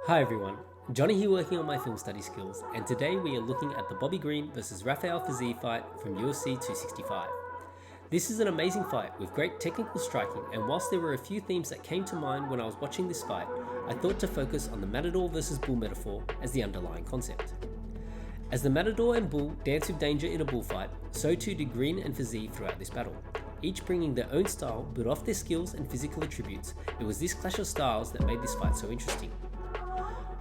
Hi everyone, Johnny here working on my film study skills, and today we are looking at the Bobby Green vs Rafael Fiziev fight from UFC 265. This is an amazing fight with great technical striking, and whilst there were a few themes that came to mind when I was watching this fight, I thought to focus on the Matador versus Bull metaphor as the underlying concept. As the Matador and Bull dance with danger in a bullfight, so too did Green and Fiziev throughout this battle. Each bringing their own style, but off their skills and physical attributes, it was this clash of styles that made this fight so interesting.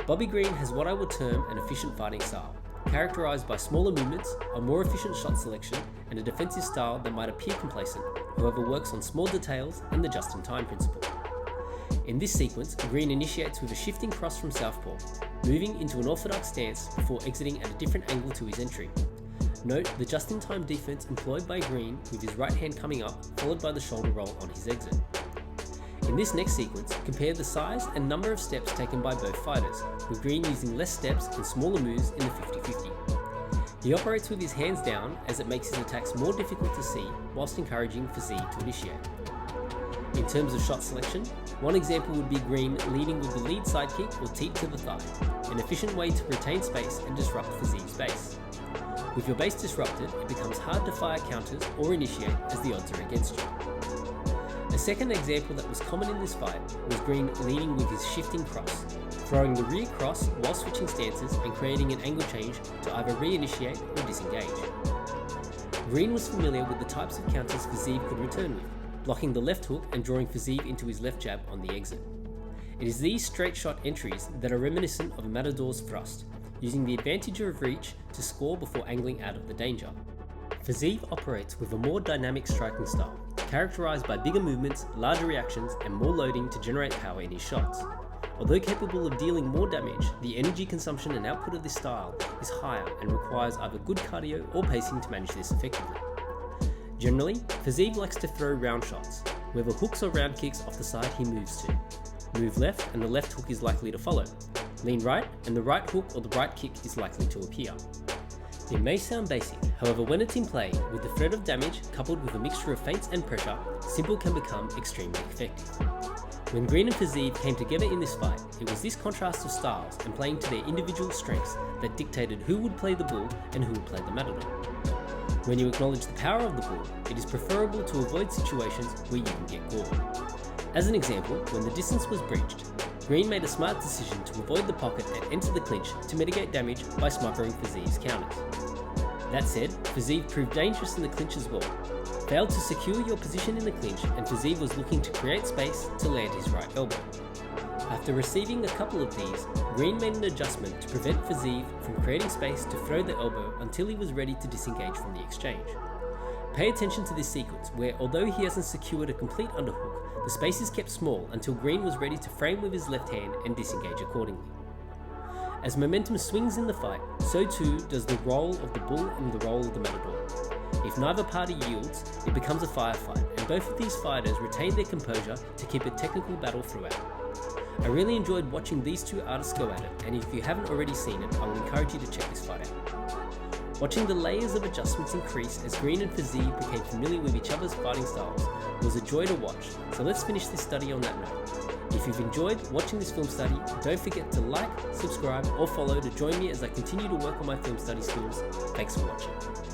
Bobby Green has what I would term an efficient fighting style, characterized by smaller movements, a more efficient shot selection, and a defensive style that might appear complacent, however works on small details and the just-in-time principle. In this sequence, Green initiates with a shifting cross from southpaw, moving into an orthodox stance before exiting at a different angle to his entry. Note the just-in-time defense employed by Green with his right hand coming up, followed by the shoulder roll on his exit. In this next sequence, compare the size and number of steps taken by both fighters, with Green using less steps and smaller moves in the 50-50. He operates with his hands down as it makes his attacks more difficult to see, whilst encouraging Fiziev to initiate. In terms of shot selection, one example would be Green leading with the lead side kick or teep to the thigh, an efficient way to retain space and disrupt Fiziev's base. With your base disrupted, it becomes hard to fire counters or initiate as the odds are against you. A second example that was common in this fight was Green leading with his shifting cross, throwing the rear cross while switching stances and creating an angle change to either reinitiate or disengage. Green was familiar with the types of counters Fiziev could return with, blocking the left hook and drawing Fiziev into his left jab on the exit. It is these straight shot entries that are reminiscent of Matador's thrust, using the advantage of reach to score before angling out of the danger. Fiziev operates with a more dynamic striking style, characterized by bigger movements, larger reactions, and more loading to generate power in his shots. Although capable of dealing more damage, the energy consumption and output of this style is higher and requires either good cardio or pacing to manage this effectively. Generally, Fiziev likes to throw round shots, whether hooks or round kicks off the side he moves to. Move left and the left hook is likely to follow. Lean right and the right hook or the right kick is likely to appear. It may sound basic, however when it's in play, with the threat of damage coupled with a mixture of feints and pressure, simple can become extremely effective. When Green and Fiziev came together in this fight, it was this contrast of styles and playing to their individual strengths that dictated who would play the Bull and who would play the Matador. When you acknowledge the power of the Bull, it is preferable to avoid situations where you can get gored. As an example, when the distance was breached, Green made a smart decision to avoid the pocket and enter the clinch to mitigate damage by smothering Fiziev's counters. That said, Fiziev proved dangerous in the clinch as well, failed to secure your position in the clinch, and Fiziev was looking to create space to land his right elbow. After receiving a couple of these, Green made an adjustment to prevent Fiziev from creating space to throw the elbow until he was ready to disengage from the exchange. Pay attention to this sequence where, although he hasn't secured a complete underhook, the space is kept small until Green was ready to frame with his left hand and disengage accordingly. As momentum swings in the fight, so too does the role of the Bull and the role of the Matador. If neither party yields, it becomes a firefight, and both of these fighters retain their composure to keep a technical battle throughout. I really enjoyed watching these two artists go at it, and if you haven't already seen it, I would encourage you to check this fight out. Watching the layers of adjustments increase as Green and Fiziev became familiar with each other's fighting styles was a joy to watch, so let's finish this study on that note. If you've enjoyed watching this film study, don't forget to like, subscribe or follow to join me as I continue to work on my film study skills. Thanks for watching.